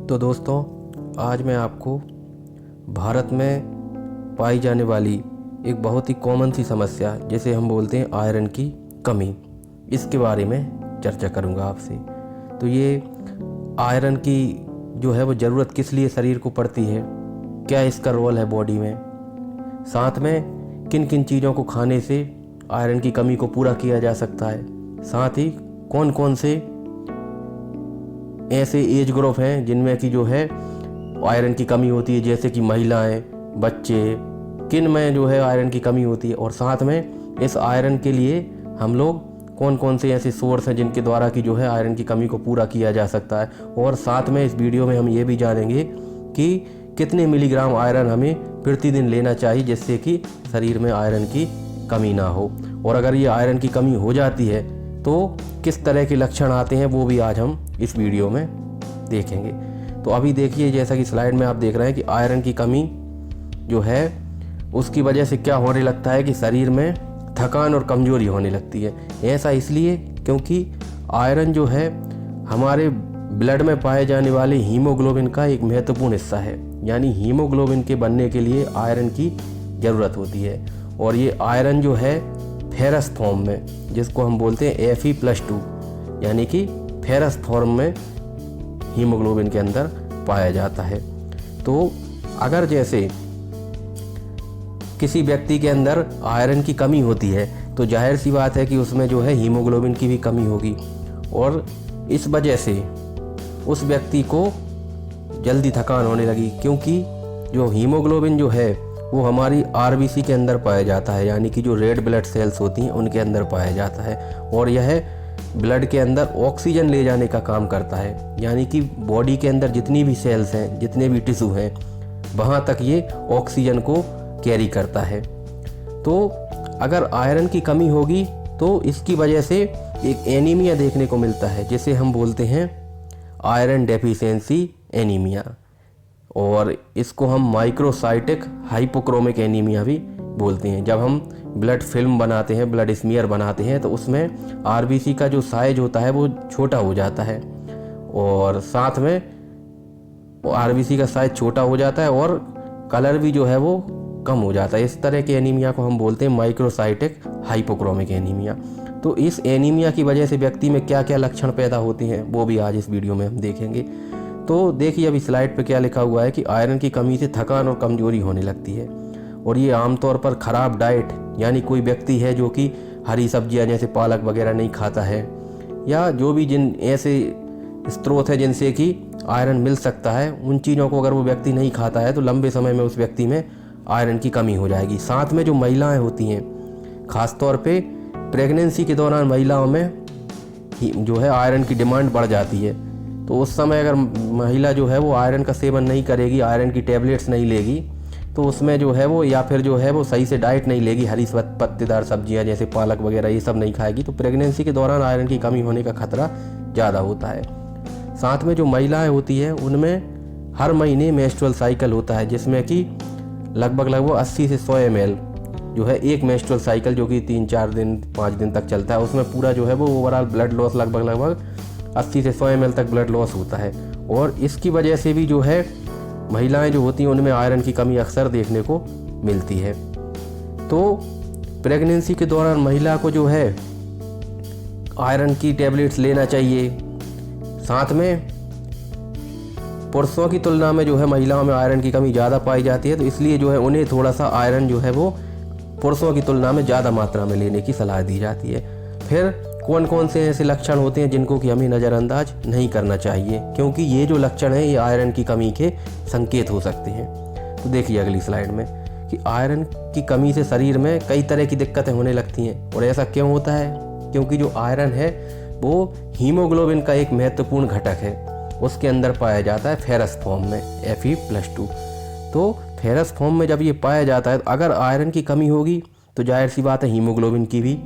तो दोस्तों, आज मैं आपको भारत में पाई जाने वाली एक बहुत ही कॉमन सी समस्या जिसे हम बोलते हैं आयरन की कमी, इसके बारे में चर्चा करूंगा आपसे। तो ये आयरन की जो है वो ज़रूरत किस लिए शरीर को पड़ती है, क्या इसका रोल है बॉडी में, साथ में किन किन चीज़ों को खाने से आयरन की कमी को पूरा किया जा सकता है, साथ ही कौन कौन से ऐसे एज ग्रुप हैं जिनमें कि जो है आयरन की कमी होती है, जैसे कि महिलाएं, बच्चे, किन में जो है आयरन की कमी होती है, और साथ में इस आयरन के लिए हम लोग कौन कौन से ऐसे सोर्स हैं जिनके द्वारा कि जो है आयरन की कमी को पूरा किया जा सकता है। और साथ में इस वीडियो में हम ये भी जानेंगे कि कितने मिलीग्राम आयरन हमें प्रतिदिन लेना चाहिए जिससे कि शरीर में आयरन की कमी ना हो, और अगर ये आयरन की कमी हो जाती है तो किस तरह के लक्षण आते हैं वो भी आज हम इस वीडियो में देखेंगे। तो अभी देखिए, जैसा कि स्लाइड में आप देख रहे हैं कि आयरन की कमी जो है उसकी वजह से क्या होने लगता है कि शरीर में थकान और कमजोरी होने लगती है। ऐसा इसलिए क्योंकि आयरन जो है हमारे ब्लड में पाए जाने वाले हीमोग्लोबिन का एक महत्वपूर्ण हिस्सा है, यानी हीमोग्लोबिन के बनने के लिए आयरन की ज़रूरत होती है। और ये आयरन जो है फेरस फॉर्म में, जिसको हम बोलते हैं Fe+2, यानी कि फेरस फॉर्म में हीमोग्लोबिन के अंदर पाया जाता है। तो अगर जैसे किसी व्यक्ति के अंदर आयरन की कमी होती है तो जाहिर सी बात है कि उसमें जो है हीमोग्लोबिन की भी कमी होगी, और इस वजह से उस व्यक्ति को जल्दी थकान होने लगी, क्योंकि जो हीमोग्लोबिन जो है वो हमारी आरबीसी के अंदर पाया जाता है, यानी कि जो रेड ब्लड सेल्स होती हैं उनके अंदर पाया जाता है, और यह ब्लड के अंदर ऑक्सीजन ले जाने का काम करता है। यानी कि बॉडी के अंदर जितनी भी सेल्स हैं, जितने भी टिश्यू हैं, वहाँ तक ये ऑक्सीजन को कैरी करता है। तो अगर आयरन की कमी होगी तो इसकी वजह से एक एनीमिया देखने को मिलता है, जिसे हम बोलते हैं आयरन डेफिशिएंसी एनीमिया, और इसको हम माइक्रोसाइटिक हाइपोक्रोमिक एनीमिया भी बोलते हैं। जब हम ब्लड फिल्म बनाते हैं, ब्लड स्मीयर बनाते हैं, तो उसमें आरबीसी का जो साइज होता है वो छोटा हो जाता है, और साथ में आरबीसी का साइज छोटा हो जाता है और कलर भी जो है वो कम हो जाता है। इस तरह के एनीमिया को हम बोलते हैं माइक्रोसाइटिक हाइपोक्रोमिक एनीमिया। तो इस एनीमिया की वजह से व्यक्ति में क्या क्या लक्षण पैदा होते हैं वो भी आज इस वीडियो में हम देखेंगे। तो देखिए अभी स्लाइड पे क्या लिखा हुआ है कि आयरन की कमी से थकान और कमजोरी होने लगती है, और ये आमतौर पर खराब डाइट, यानी कोई व्यक्ति है जो कि हरी सब्जियां जैसे पालक वगैरह नहीं खाता है, या जो भी जिन ऐसे स्रोत है जिनसे कि आयरन मिल सकता है, उन चीज़ों को अगर वो व्यक्ति नहीं खाता है तो लंबे समय में उस व्यक्ति में आयरन की कमी हो जाएगी। साथ में जो महिलाएं होती हैं, ख़ासतौर पे प्रेगनेंसी के दौरान महिलाओं में जो है आयरन की डिमांड बढ़ जाती है, तो उस समय अगर महिला जो है वो आयरन का सेवन नहीं करेगी, आयरन की टैबलेट्स नहीं लेगी, तो उसमें जो है वो या फिर जो है वो सही से डाइट नहीं लेगी, हरी पत्तेदार सब्जियां जैसे पालक वगैरह ये सब नहीं खाएगी, तो प्रेगनेंसी के दौरान आयरन की कमी होने का खतरा ज़्यादा होता है। साथ में जो महिलाएं होती हैं उनमें हर महीने मेंस्ट्रुअल साइकिल होता है, जिसमें कि लगभग 80 से 100 ml जो है एक मेंस्ट्रुअल साइकिल, जो कि 3-4 दिन 5 दिन तक चलता है, उसमें पूरा जो है वो ओवरऑल ब्लड लॉस लगभग 80 से 100 ml तक ब्लड लॉस होता है। और इसकी वजह से भी जो है महिलाएं जो होती हैं उनमें आयरन की कमी अक्सर देखने को मिलती है। तो प्रेगनेंसी के दौरान महिला को जो है आयरन की टैबलेट्स लेना चाहिए। साथ में पुरुषों की तुलना में जो है महिलाओं में आयरन की कमी ज़्यादा पाई जाती है, तो इसलिए जो है उन्हें थोड़ा सा आयरन जो है वो पुरुषों की तुलना में ज़्यादा मात्रा में लेने की सलाह दी जाती है। फिर कौन कौन से ऐसे लक्षण होते हैं जिनको कि हमें नज़रअंदाज नहीं करना चाहिए, क्योंकि ये जो लक्षण हैं ये आयरन की कमी के संकेत हो सकते हैं। तो देखिए अगली स्लाइड में कि आयरन की कमी से शरीर में कई तरह की दिक्कतें होने लगती हैं, और ऐसा क्यों होता है, क्योंकि जो आयरन है वो हीमोग्लोबिन का एक महत्वपूर्ण घटक है, उसके अंदर पाया जाता है फेरस फॉर्म में Fe+2। तो फेरस फॉर्म में जब ये पाया जाता है, तो अगर आयरन की कमी होगी तो जाहिर सी बात है हीमोग्लोबिन की भी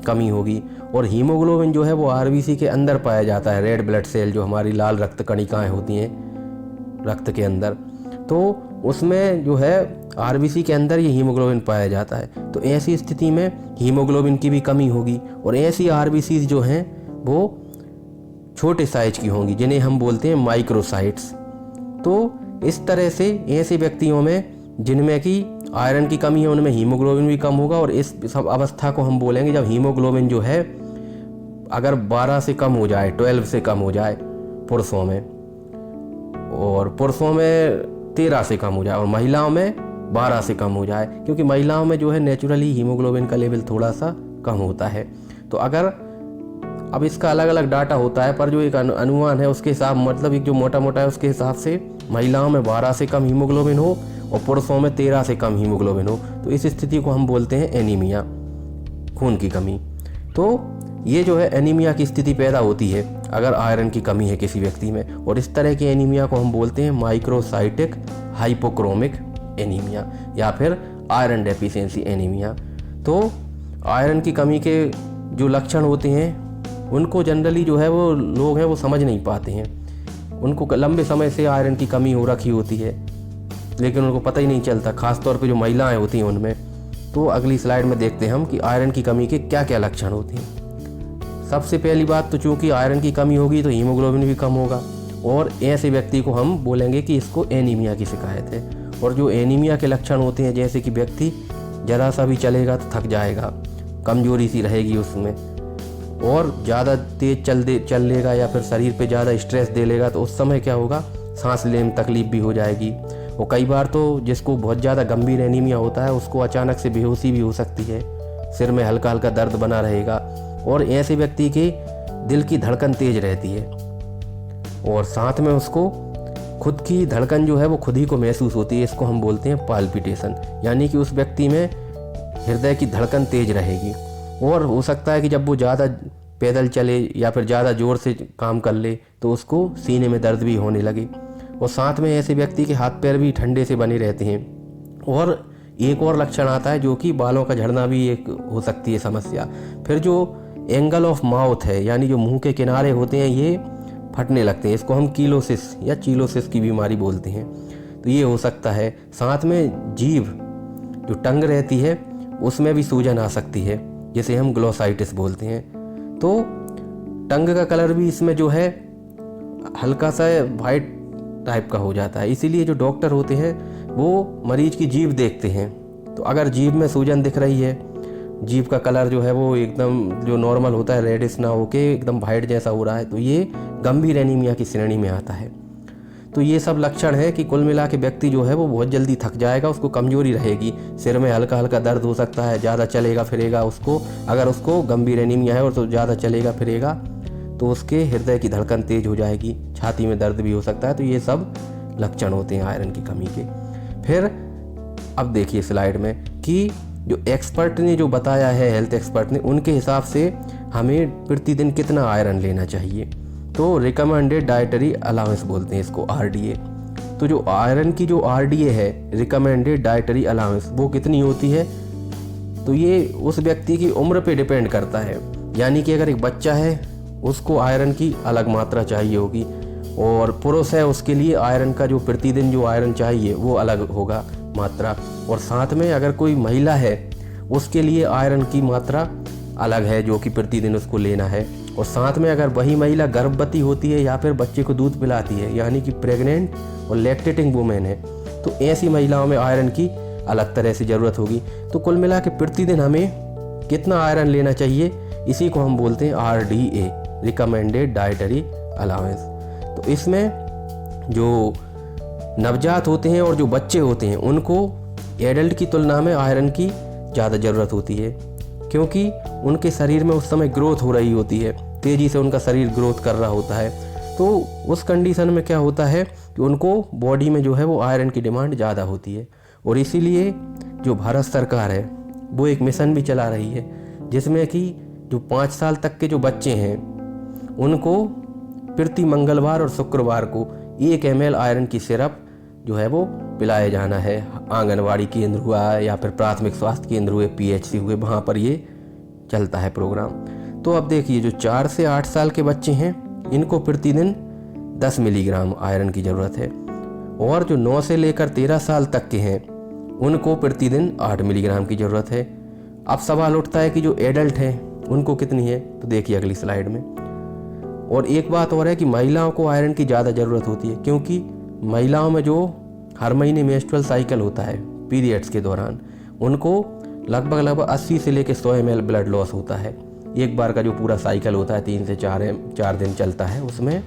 कमी होगी, और हीमोग्लोबिन जो है वो आरबीसी के अंदर पाया जाता है, रेड ब्लड सेल जो हमारी लाल रक्त कणिकाएं होती हैं रक्त के अंदर, तो उसमें जो है आरबीसी के अंदर ये हीमोग्लोबिन पाया जाता है। तो ऐसी स्थिति में हीमोग्लोबिन की भी कमी होगी, और ऐसी आरबीसी जो हैं वो छोटे साइज की होंगी, जिन्हें हम बोलते हैं माइक्रोसाइट्स। तो इस तरह से ऐसे व्यक्तियों में जिनमें कि आयरन की कमी है उनमें हीमोग्लोबिन भी कम होगा, और इस सब अवस्था को हम बोलेंगे जब हीमोग्लोबिन जो है अगर 12 से कम हो जाए, 12 से कम हो जाए पुरुषों में, और पुरुषों में 13 से कम हो जाए, और महिलाओं में 12 से कम हो जाए, क्योंकि महिलाओं में जो है नेचुरली हीमोग्लोबिन का लेवल थोड़ा सा कम होता है। तो अगर अब इसका अलग अलग डाटा होता है, पर जो एक अनुमान है उसके हिसाब, मतलब एक जो मोटा मोटा है उसके हिसाब से महिलाओं में 12 से कम हीमोग्लोबिन हो और पुरुषों में 13 से कम हीमोग्लोबिन हो, तो इस स्थिति को हम बोलते हैं एनीमिया, खून की कमी। तो ये जो है एनीमिया की स्थिति पैदा होती है अगर आयरन की कमी है किसी व्यक्ति में, और इस तरह की एनीमिया को हम बोलते हैं माइक्रोसाइटिक हाइपोक्रोमिक एनीमिया या फिर आयरन डेफिशिएंसी एनीमिया। तो आयरन की कमी के जो लक्षण होते हैं उनको जनरली जो है वो लोग हैं वो समझ नहीं पाते हैं, उनको लंबे समय से आयरन की कमी हो रखी होती है लेकिन उनको पता ही नहीं चलता, खासतौर पे जो महिलाएं होती हैं उनमें। तो अगली स्लाइड में देखते हैं हम कि आयरन की कमी के क्या क्या लक्षण होते हैं। सबसे पहली बात तो चूँकि आयरन की कमी होगी तो हीमोग्लोबिन भी कम होगा, और ऐसे व्यक्ति को हम बोलेंगे कि इसको एनीमिया की शिकायत है। और जो एनीमिया के लक्षण होते हैं जैसे कि व्यक्ति ज़रा सा भी चलेगा तो थक जाएगा, कमजोरी सी रहेगी उसमें, और ज़्यादा तेज चल लेगा या फिर शरीर पे ज़्यादा स्ट्रेस दे लेगा तो उस समय क्या होगा, सांस लेने में तकलीफ भी हो जाएगी। और कई बार तो जिसको बहुत ज़्यादा गंभीर एनीमिया होता है उसको अचानक से बेहोशी भी हो सकती है, सिर में हल्का हल्का दर्द बना रहेगा, और ऐसे व्यक्ति के दिल की धड़कन तेज रहती है, और साथ में उसको खुद की धड़कन जो है वो खुद ही को महसूस होती है। इसको हम बोलते हैं पाल्पिटेशन, यानी कि उस व्यक्ति में हृदय की धड़कन तेज रहेगी। और हो सकता है कि जब वो ज़्यादा पैदल चले या फिर ज़्यादा ज़ोर से काम कर ले तो उसको सीने में दर्द भी होने लगे, और साथ में ऐसे व्यक्ति के हाथ पैर भी ठंडे से बने रहते हैं। और एक और लक्षण आता है जो कि बालों का झड़ना भी एक हो सकती है समस्या। फिर जो एंगल ऑफ माउथ है, यानी जो मुंह के किनारे होते हैं ये फटने लगते हैं, इसको हम कीलोसिस या चीलोसिस की बीमारी बोलते हैं, तो ये हो सकता है। साथ में जीभ जो टंग रहती है उसमें भी सूजन आ सकती है, जिसे हम ग्लोसाइटिस बोलते हैं। तो टंग का कलर भी इसमें जो है हल्का सा वाइट टाइप का हो जाता है, इसीलिए जो डॉक्टर होते हैं वो मरीज की जीभ देखते हैं। तो अगर जीभ में सूजन दिख रही है, जीभ का कलर जो है वो एकदम जो नॉर्मल होता है रेडिश ना होके एकदम वाइट जैसा हो रहा है, तो ये गंभीर एनीमिया की श्रेणी में आता है। तो ये सब लक्षण है कि कुल मिला के व्यक्ति जो है वो बहुत जल्दी थक जाएगा, उसको कमजोरी रहेगी, सिर में हल्का हल्का दर्द हो सकता है, ज़्यादा चलेगा फिरेगा उसको, अगर उसको गंभीर एनीमिया है और तो ज़्यादा चलेगा फिरेगा तो उसके हृदय की धड़कन तेज हो जाएगी, छाती में दर्द भी हो सकता है। तो ये सब लक्षण होते हैं आयरन की कमी के। फिर अब देखिए स्लाइड में कि जो एक्सपर्ट ने जो बताया है, हेल्थ एक्सपर्ट ने, उनके हिसाब से हमें प्रतिदिन कितना आयरन लेना चाहिए। तो रिकमेंडेड डाइटरी अलाउंस बोलते हैं इसको, RDA। तो जो आयरन की जो RDA है, रिकमेंडेड डाइटरी अलाउंस, वो कितनी होती है, तो ये उस व्यक्ति की उम्र पे डिपेंड करता है। यानी कि अगर एक बच्चा है उसको आयरन की अलग मात्रा चाहिए होगी, और पुरुष है उसके लिए आयरन का जो प्रतिदिन जो आयरन चाहिए वो अलग होगा मात्रा, और साथ में अगर कोई महिला है उसके लिए आयरन की मात्रा अलग है जो कि प्रतिदिन उसको लेना है। और साथ में अगर वही महिला गर्भवती होती है या फिर बच्चे को दूध पिलाती है, यानी कि प्रेग्नेंट और लैक्टेटिंग वुमेन है, तो ऐसी महिलाओं में आयरन की अलग तरह से ज़रूरत होगी। तो कुल मिला के प्रतिदिन हमें कितना आयरन लेना चाहिए, इसी को हम बोलते हैं RDA, रिकमेंडेड डाइटरी अलाउंस। तो इसमें जो नवजात होते हैं और जो बच्चे होते हैं उनको एडल्ट की तुलना में आयरन की ज़्यादा ज़रूरत होती है, क्योंकि उनके शरीर में उस समय ग्रोथ हो रही होती है, तेज़ी से उनका शरीर ग्रोथ कर रहा होता है। तो उस कंडीशन में क्या होता है कि उनको बॉडी में जो है वो आयरन की डिमांड ज़्यादा होती है। और इसीलिए जो भारत सरकार है वो एक मिशन भी चला रही है जिसमें कि जो 5 साल तक के जो बच्चे हैं उनको प्रति मंगलवार और शुक्रवार को 1 ml आयरन की सिरप जो है वो पिलाया जाना है। आंगनवाड़ी केंद्र हुआ या फिर प्राथमिक स्वास्थ्य केंद्र हुए, PHC हुए, वहाँ पर ये चलता है प्रोग्राम। तो अब देखिए जो 4 से 8 साल के बच्चे हैं इनको प्रतिदिन 10 मिलीग्राम आयरन की ज़रूरत है, और जो 9 से लेकर 13 साल तक के हैं उनको प्रतिदिन 8 मिलीग्राम की ज़रूरत है। अब सवाल उठता है कि जो एडल्ट हैं उनको कितनी है, तो देखिए अगली स्लाइड में। और एक बात और है कि महिलाओं को आयरन की ज़्यादा ज़रूरत होती है, क्योंकि महिलाओं में जो हर महीने मेंस्ट्रुअल साइकिल होता है पीरियड्स के दौरान, उनको लगभग 80 से लेकर 100 ml ब्लड लॉस होता है। एक बार का जो पूरा साइकिल होता है 3 से 4 दिन चलता है, उसमें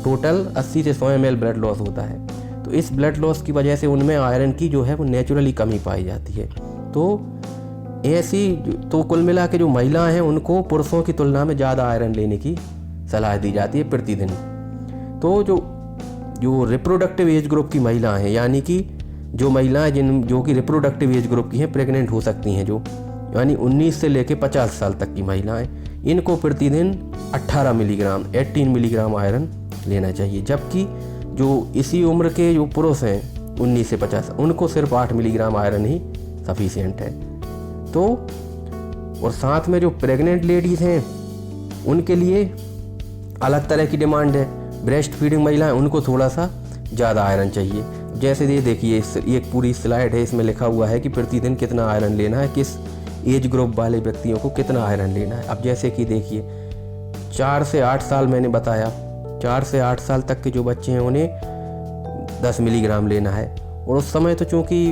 टोटल 80 से 100 ml ब्लड लॉस होता है। तो इस ब्लड लॉस की वजह से उनमें आयरन की जो है वो नेचुरली कमी पाई जाती है। तो कुल मिला के जो महिलाएं हैं उनको पुरुषों की तुलना में ज़्यादा आयरन लेने की सलाह दी जाती है प्रतिदिन। तो जो रिप्रोडक्टिव एज ग्रुप की महिलाएं हैं, यानी कि जो महिलाएं जो कि रिप्रोडक्टिव एज ग्रुप की हैं, प्रेग्नेंट हो सकती हैं, जो यानी 19 से लेकर 50 साल तक की महिलाएं, इनको प्रतिदिन 18 मिलीग्राम आयरन लेना चाहिए। जबकि जो इसी उम्र के जो पुरुष हैं 19 से 50, उनको सिर्फ 8 मिलीग्राम आयरन ही सफिशिएंट है। तो और साथ में जो प्रेग्नेंट लेडीज़ हैं उनके लिए अलग तरह की डिमांड है। ब्रेस्ट फीडिंग महिलाएं, उनको थोड़ा सा ज़्यादा आयरन चाहिए। जैसे ये देखिए, एक पूरी स्लाइड है, इसमें लिखा हुआ है कि प्रतिदिन कितना आयरन लेना है, किस एज ग्रुप वाले व्यक्तियों को कितना आयरन लेना है। अब जैसे कि देखिए 4 से 8 साल मैंने बताया, 4 से 8 साल तक के जो बच्चे हैं उन्हें 10 मिलीग्राम लेना है। और उस समय तो चूँकि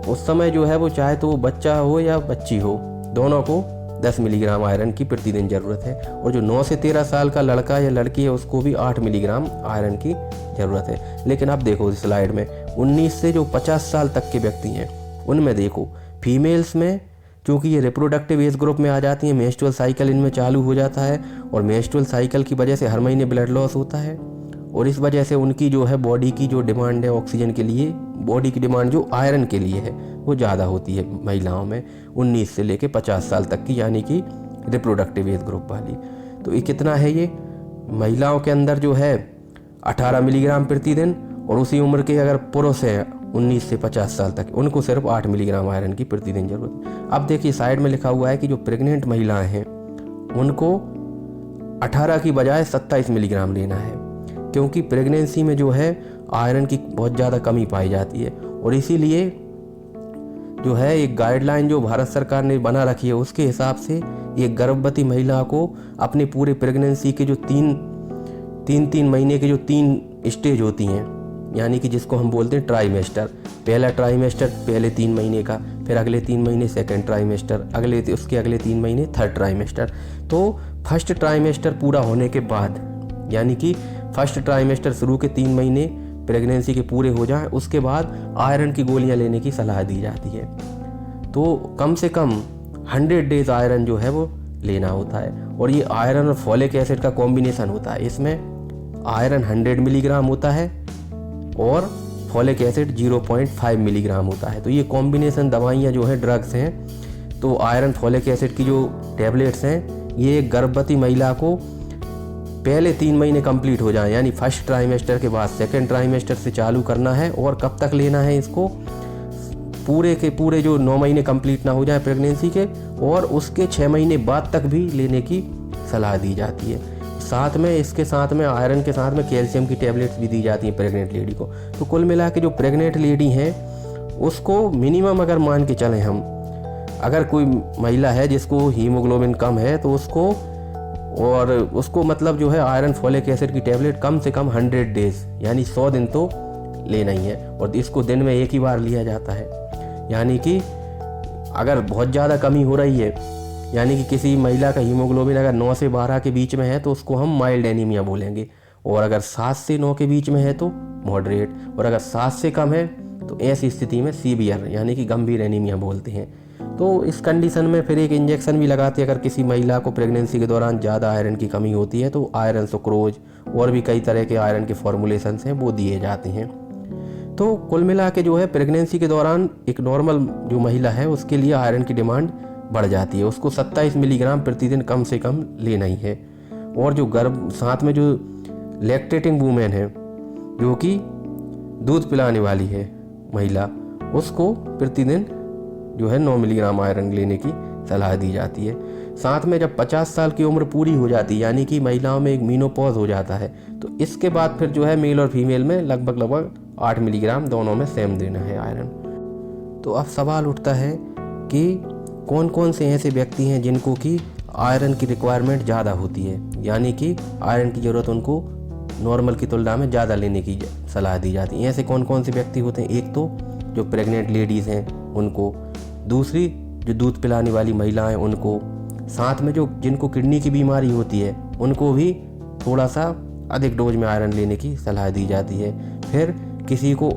उस समय जो है वो चाहे तो वो बच्चा हो या बच्ची हो, दोनों को 10 मिलीग्राम आयरन की प्रतिदिन ज़रूरत है। और जो 9 से 13 साल का लड़का या लड़की है उसको भी 8 मिलीग्राम आयरन की ज़रूरत है। लेकिन अब देखो इस स्लाइड में 19 से जो 50 साल तक के व्यक्ति हैं उनमें देखो, फीमेल्स में क्योंकि ये रिप्रोडक्टिव एज ग्रुप में आ जाती हैं, मेंस्ट्रुअल साइकिल इनमें चालू हो जाता है और मेंस्ट्रुअल साइकिल की वजह से हर महीने ब्लड लॉस होता है और इस वजह से उनकी जो है बॉडी की जो डिमांड है ऑक्सीजन के लिए, बॉडी की डिमांड जो आयरन के लिए है वो ज़्यादा होती है महिलाओं में 19 से लेकर 50 साल तक की, यानी कि रिप्रोडक्टिव एज ग्रुप वाली। तो ये कितना है, ये महिलाओं के अंदर जो है 18 मिलीग्राम प्रतिदिन, और उसी उम्र के अगर पुरुष हैं 19 से 50 साल तक, उनको सिर्फ 8 मिलीग्राम आयरन की प्रतिदिन जरूरत है। अब देखिए साइड में लिखा हुआ है कि जो प्रेग्नेंट महिलाएं हैं उनको 18 की बजाय 27 मिलीग्राम लेना है, क्योंकि प्रेगनेंसी में जो है आयरन की बहुत ज़्यादा कमी पाई जाती है। और इसीलिए जो है एक गाइडलाइन जो भारत सरकार ने बना रखी है उसके हिसाब से एक गर्भवती महिला को अपने पूरे प्रेगनेंसी के जो तीन महीने के जो 3 स्टेज होती हैं, यानी कि जिसको हम बोलते हैं ट्राइमेस्टर, पहला ट्राइमेस्टर पहले 3 महीने का, फिर अगले 3 महीने सेकेंड ट्राइमेस्टर, उसके अगले 3 महीने थर्ड ट्राइमेस्टर। तो फर्स्ट ट्राइमेस्टर पूरा होने के बाद, यानी कि फर्स्ट ट्राइमेस्टर शुरू के 3 महीने प्रेगनेंसी के पूरे हो जाएं, उसके बाद आयरन की गोलियां लेने की सलाह दी जाती है। तो कम से कम 100 डेज आयरन जो है वो लेना होता है। और ये आयरन और फॉलिक एसिड का कॉम्बिनेशन होता है, इसमें आयरन 100 मिलीग्राम होता है और फॉलिक एसिड 0.5 मिलीग्राम होता है। तो ये कॉम्बिनेशन दवाइयाँ जो है ड्रग्स हैं, तो आयरन फॉलिक एसिड की जो टैबलेट्स हैं ये गर्भवती महिला को पहले 3 महीने कंप्लीट हो जाए, यानी फर्स्ट ट्राइमेस्टर के बाद सेकंड ट्राइमेस्टर से चालू करना है। और कब तक लेना है इसको, पूरे के पूरे जो 9 महीने कंप्लीट ना हो जाए प्रेगनेंसी के, और उसके 6 महीने बाद तक भी लेने की सलाह दी जाती है। साथ में इसके साथ में आयरन के साथ में कैल्शियम की टैबलेट्स भी दी जाती हैं प्रेग्नेंट लेडी को। तो कुल मिला के जो प्रेग्नेंट लेडी हैं उसको मिनिमम अगर मान के चलें हम, अगर कोई महिला है जिसको हीमोग्लोबिन कम है तो उसको मतलब जो है आयरन फॉलिक एसिड की टैबलेट कम से कम 100 डेज यानी 100 दिन तो लेना ही है। और इसको दिन में एक ही बार लिया जाता है। यानी कि अगर बहुत ज़्यादा कमी हो रही है, यानी कि किसी महिला का हीमोग्लोबिन अगर 9 से 12 के बीच में है तो उसको हम माइल्ड एनीमिया बोलेंगे, और अगर 7 से 9 के बीच में है तो मॉडरेट, और अगर 7 से कम है तो ऐसी स्थिति में सीवियर यानी कि गंभीर एनीमिया बोलते हैं। तो इस कंडीशन में फिर एक इंजेक्शन भी लगाते हैं अगर किसी महिला को प्रेगनेंसी के दौरान ज़्यादा आयरन की कमी होती है, तो आयरन सुक्रोज और भी कई तरह के आयरन के फॉर्मुलेशंस हैं वो दिए जाते हैं। तो कुल मिला के जो है प्रेगनेंसी के दौरान एक नॉर्मल जो महिला है उसके लिए आयरन की डिमांड बढ़ जाती है, उसको 27 मिलीग्राम प्रतिदिन कम से कम लेना ही है। और जो साथ में जो लैक्टेटिंग वूमेन है, जो कि दूध पिलाने वाली है महिला, उसको प्रतिदिन जो है 9 मिलीग्राम आयरन लेने की सलाह दी जाती है। साथ में जब 50 साल की उम्र पूरी हो जाती है, यानी कि महिलाओं में एक मीनोपॉज हो जाता है, तो इसके बाद फिर जो है मेल और फीमेल में लगभग 8 मिलीग्राम दोनों में सेम देना है आयरन। तो अब सवाल उठता है कि कौन कौन से ऐसे व्यक्ति हैं जिनको कि आयरन की रिक्वायरमेंट ज़्यादा होती है, यानी कि आयरन की ज़रूरत उनको नॉर्मल की तुलना में ज़्यादा लेने की सलाह दी जाती है। ऐसे कौन कौन से व्यक्ति होते हैं? एक तो जो प्रेग्नेंट लेडीज़ हैं उनको, दूसरी जो दूध पिलाने वाली महिलाएं उनको, साथ में जो जिनको किडनी की बीमारी होती है उनको भी थोड़ा सा अधिक डोज में आयरन लेने की सलाह दी जाती है। फिर किसी को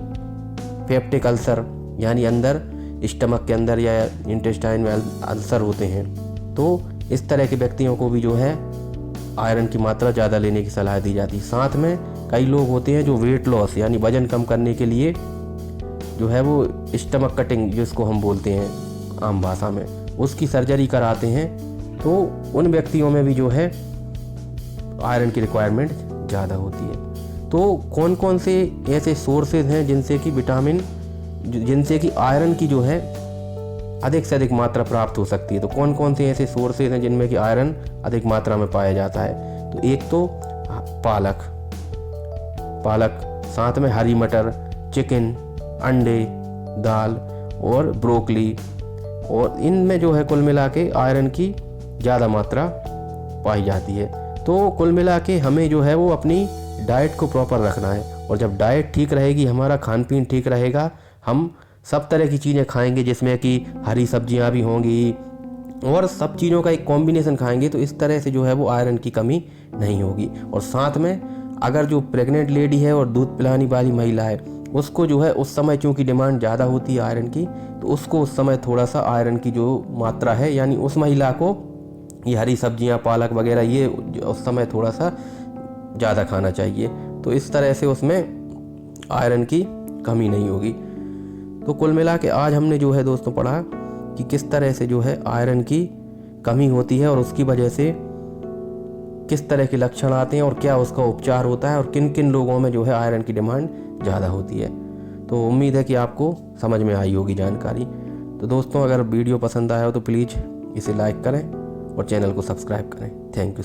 पेप्टिक अल्सर यानी अंदर स्टमक के अंदर या इंटेस्टाइन में अल्सर होते हैं, तो इस तरह के व्यक्तियों को भी जो है आयरन की मात्रा ज़्यादा लेने की सलाह दी जाती है। साथ में कई लोग होते हैं जो वेट लॉस यानी वजन कम करने के लिए जो है वो स्टमक कटिंग जिसको हम बोलते हैं आम भाषा में, उसकी सर्जरी कराते हैं, तो उन व्यक्तियों में भी जो है आयरन की रिक्वायरमेंट ज़्यादा होती है। तो कौन कौन से ऐसे सोर्सेज हैं जिनसे कि आयरन की जो है अधिक से अधिक मात्रा प्राप्त हो सकती है? तो कौन कौन से ऐसे सोर्सेज हैं जिनमें कि आयरन अधिक मात्रा में पाया जाता है? तो एक तो पालक, साथ में हरी मटर, चिकन, अंडे, दाल और ब्रोकली, और इनमें जो है कुल मिला के आयरन की ज़्यादा मात्रा पाई जाती है। तो कुल मिला के हमें जो है वो अपनी डाइट को प्रॉपर रखना है, और जब डाइट ठीक रहेगी, हमारा खान पीन ठीक रहेगा, हम सब तरह की चीज़ें खाएंगे जिसमें कि हरी सब्जियां भी होंगी और सब चीज़ों का एक कॉम्बिनेशन खाएंगे, तो इस तरह से जो है वो आयरन की कमी नहीं होगी। और साथ में अगर जो प्रेग्नेंट लेडी है और दूध पिलाने वाली महिला है, उसको जो है उस समय चूँकि डिमांड ज़्यादा होती है आयरन की, तो उसको उस समय थोड़ा सा आयरन की जो मात्रा है, यानी उस महिला को ये हरी सब्जियां, पालक वगैरह ये उस समय थोड़ा सा ज़्यादा खाना चाहिए। तो इस तरह से उसमें आयरन की कमी नहीं होगी। तो कुल मिला के आज हमने जो है दोस्तों पढ़ा कि किस तरह से जो है आयरन की कमी होती है और उसकी वजह से किस तरह के लक्षण आते हैं और क्या उसका उपचार होता है और किन किन लोगों में जो है आयरन की डिमांड ज़्यादा होती है। तो उम्मीद है कि आपको समझ में आई होगी जानकारी। तो दोस्तों, अगर वीडियो पसंद आया हो तो प्लीज़ इसे लाइक करें और चैनल को सब्सक्राइब करें। Thank you.